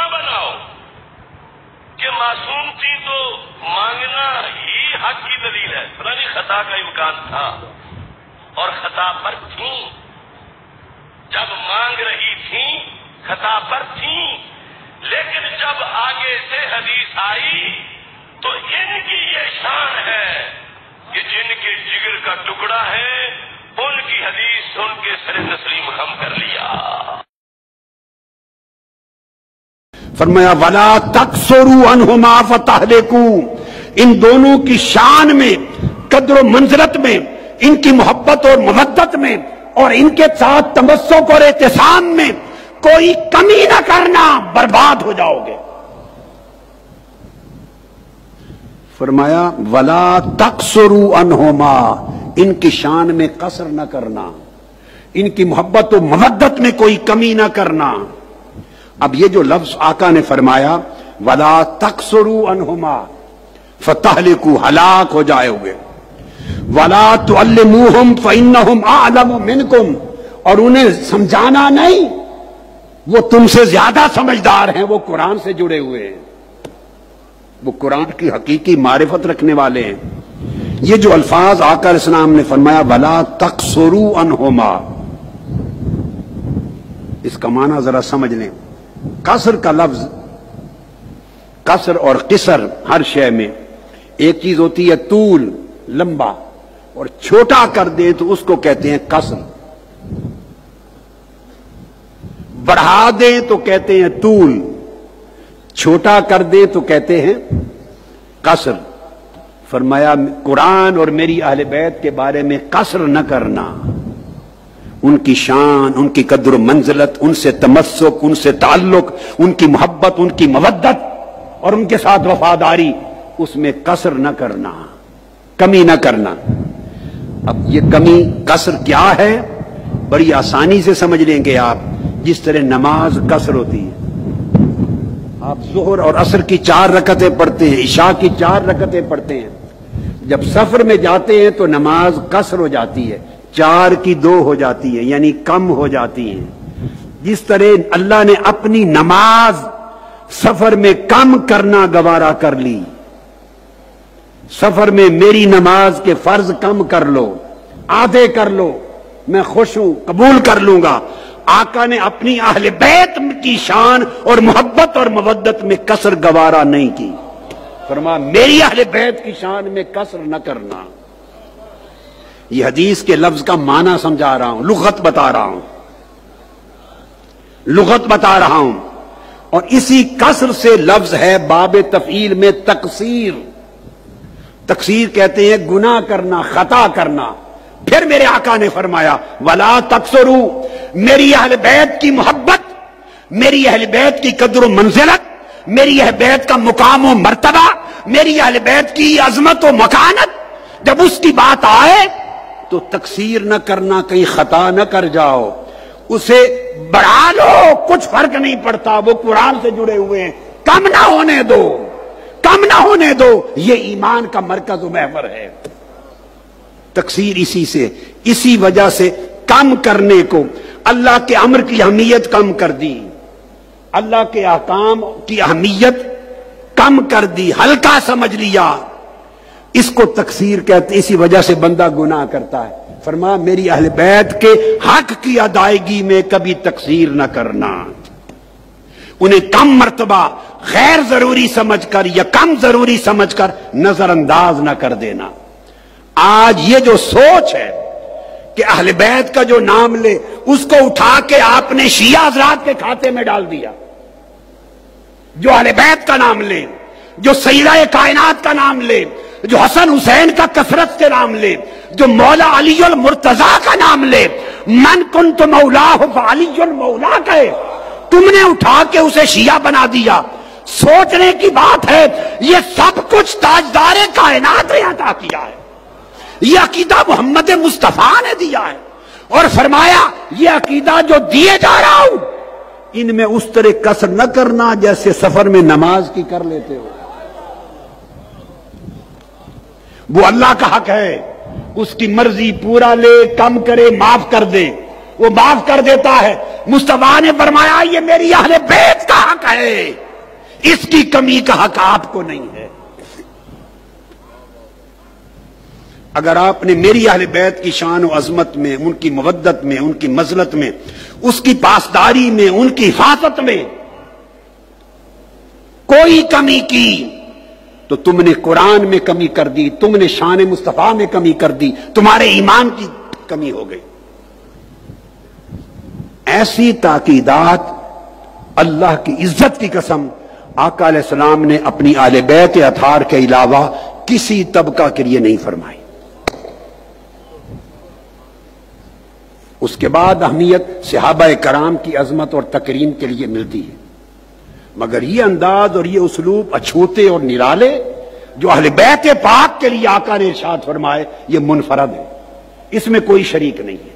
نہ بناؤ کہ معصوم تھی تو مانگنا ہی حق کی دلیل ہے. پتہ نہیں خطا کا امکان تھا اور خطا پر تھیں، جب مانگ رہی تھیں خطا پر تھیں، لیکن جب آگے سے حدیث آئی تو ان کی یہ شان ہے کہ جن کے جگر کا ٹکڑا ہے ان کی حدیث سن کے سر تسلیم خم کر لیا. فرمایا وَلَا تَقْصُرُوا عَنْهُمَا فَتَهْلِكُوا، ان دونوں کی شان میں، قدر و منزلت میں، ان کی محبت اور مودت میں اور ان کے ساتھ تمسک اور اعتصام میں کوئی کمی نہ کرنا، برباد ہو جاؤ گے. فرمایا وَلَا تَقْصُرُوا عَنْهُمَا، ان کی شان میں قصر نہ کرنا، ان کی محبت و مودت میں کوئی کمی نہ کرنا. اب یہ جو لفظ آقا نے فرمایا وَلَا تَقْصُرُوا عَنْهُمَا فَتَهْلِكُوا، ہلاک ہو جائے ہوئے. وَلَا تُعَلِّمُوهُمْ فَإِنَّهُمْ أَعْلَمُ مِنْكُمْ، اور انہیں سمجھانا نہیں، وہ تم سے زیادہ سمجھدار ہیں، وہ قرآن سے جڑے ہوئے ہیں، وہ قرآن کی حقیقی معرفت رکھنے والے ہیں. یہ جو الفاظ آقا علیہ السلام نے فرمایا وَلَا تَقْصُرُوا عَنْهُمَا، اس کا معنی ذرا سمجھ لیں. قصر کا لفظ، قصر اور قصر ہر شے میں ایک چیز ہوتی ہے طول، لمبا، اور چھوٹا کر دیں تو اس کو کہتے ہیں قصر، بڑھا دیں تو کہتے ہیں طول، چھوٹا کر دیں تو کہتے ہیں قصر. فرمایا قرآن اور میری اہل بیت کے بارے میں قصر نہ کرنا، ان کی شان، ان کی قدر و منزلت، ان سے تمسک، ان سے تعلق، ان کی محبت، ان کی مودت اور ان کے ساتھ وفاداری، اس میں قصر نہ کرنا، کمی نہ کرنا. اب یہ کمی قصر کیا ہے بڑی آسانی سے سمجھ لیں گے آپ. جس طرح نماز قصر ہوتی ہے، آپ ظہر اور عصر کی 4 رکعتیں پڑھتے ہیں، عشاء کی 4 رکعتیں پڑھتے ہیں، جب سفر میں جاتے ہیں تو نماز قصر ہو جاتی ہے، 4 کی 2 ہو جاتی ہے، یعنی کم ہو جاتی ہیں. جس طرح اللہ نے اپنی نماز سفر میں کم کرنا گوارا کر لی، سفر میں میری نماز کے فرض کم کر لو، آدھے کر لو، میں خوش ہوں، قبول کر لوں گا. آقا نے اپنی اہل بیت کی شان اور محبت اور مودت میں قصر گوارا نہیں کی. فرمایا میری اہل بیت کی شان میں قصر نہ کرنا. یہ حدیث کے لفظ کا معنی سمجھا رہا ہوں، لغت بتا رہا ہوں، لغت بتا رہا ہوں. اور اسی قصر سے لفظ ہے باب تفعیل میں تقصیر. تقصیر کہتے ہیں گناہ کرنا، خطا کرنا. پھر میرے آقا نے فرمایا وَلَا تَقْصُرُوا، میری اہل بیت کی محبت، میری اہل بیت کی قدر و منزلت، میری اہل بیت کا مقام و مرتبہ، میری اہل بیت کی عظمت و مکانت، جب اس کی بات آئے تو تقصیر نہ کرنا، کہیں خطا نہ کر جاؤ، اسے بڑھا لو، کچھ فرق نہیں پڑتا، وہ قرآن سے جڑے ہوئے ہیں، کم نہ ہونے دو، کم نہ ہونے دو. یہ ایمان کا مرکز و محور ہے. تقصیر اسی وجہ سے کم کرنے کو اللہ کے امر کی اہمیت کم کر دی، اللہ کے احکام کی اہمیت کم کر دی، ہلکا سمجھ لیا. اس کو تقصیر کہتے، اسی وجہ سے بندہ گناہ کرتا ہے. فرمایا میری اہل بیت کے حق کی ادائیگی میں کبھی تقصیر نہ کرنا، انہیں کم مرتبہ غیر ضروری سمجھ کر یا کم ضروری سمجھ کر نظر انداز نہ کر دینا. آج یہ جو سوچ ہے کہ اہل بیت کا جو نام لے اس کو اٹھا کے آپ نے شیعہ حضرات کے کھاتے میں ڈال دیا. جو اہل بیت کا نام لے، جو سیدہ کائنات کا نام لے، جو حسن حسین کا کثرت سے نام لے، جو مولا علی المرتضیٰ کا نام لے، من کنت مولاہ فعلی مولا کہے، تم نے اٹھا کے اسے شیعہ بنا دیا. سوچنے کی بات ہے، یہ سب کچھ تاجدار کائنات نے عطا کیا ہے، یہ عقیدہ محمد مصطفیٰ نے دیا ہے. اور فرمایا یہ عقیدہ جو دیے جا رہا ہوں ان میں اس طرح قصر نہ کرنا جیسے سفر میں نماز کی کر لیتے ہو. وہ اللہ کا حق ہے، اس کی مرضی، پورا لے، کم کرے، معاف کر دے. وہ معاف کر دیتا ہے. مصطفیٰ نے فرمایا یہ میری اہل بیت کا حق ہے، اس کی کمی کا حق آپ کو نہیں ہے. اگر آپ نے میری اہل بیت کی شان و عظمت میں، ان کی مودت میں، ان کی مزلت میں، اس کی پاسداری میں، ان کی حفاظت میں کوئی کمی کی تو تم نے قرآن میں کمی کر دی، تم نے شان مصطفیٰ میں کمی کر دی، تمہارے ایمان کی کمی ہو گئی. ایسی تاکیدات اللہ کی عزت کی قسم آقا علیہ السلام نے اپنی اہل بیت اطہار کے علاوہ کسی طبقہ کے لیے نہیں فرمائی. اس کے بعد اہمیت صحابہ کرام کی عظمت اور تکریم کے لیے ملتی ہے، مگر یہ انداز اور یہ اسلوب اچھوتے اور نرالے جو اہل بیت پاک کے لیے آقا نے ارشاد فرمائے یہ منفرد ہے، اس میں کوئی شریک نہیں ہے.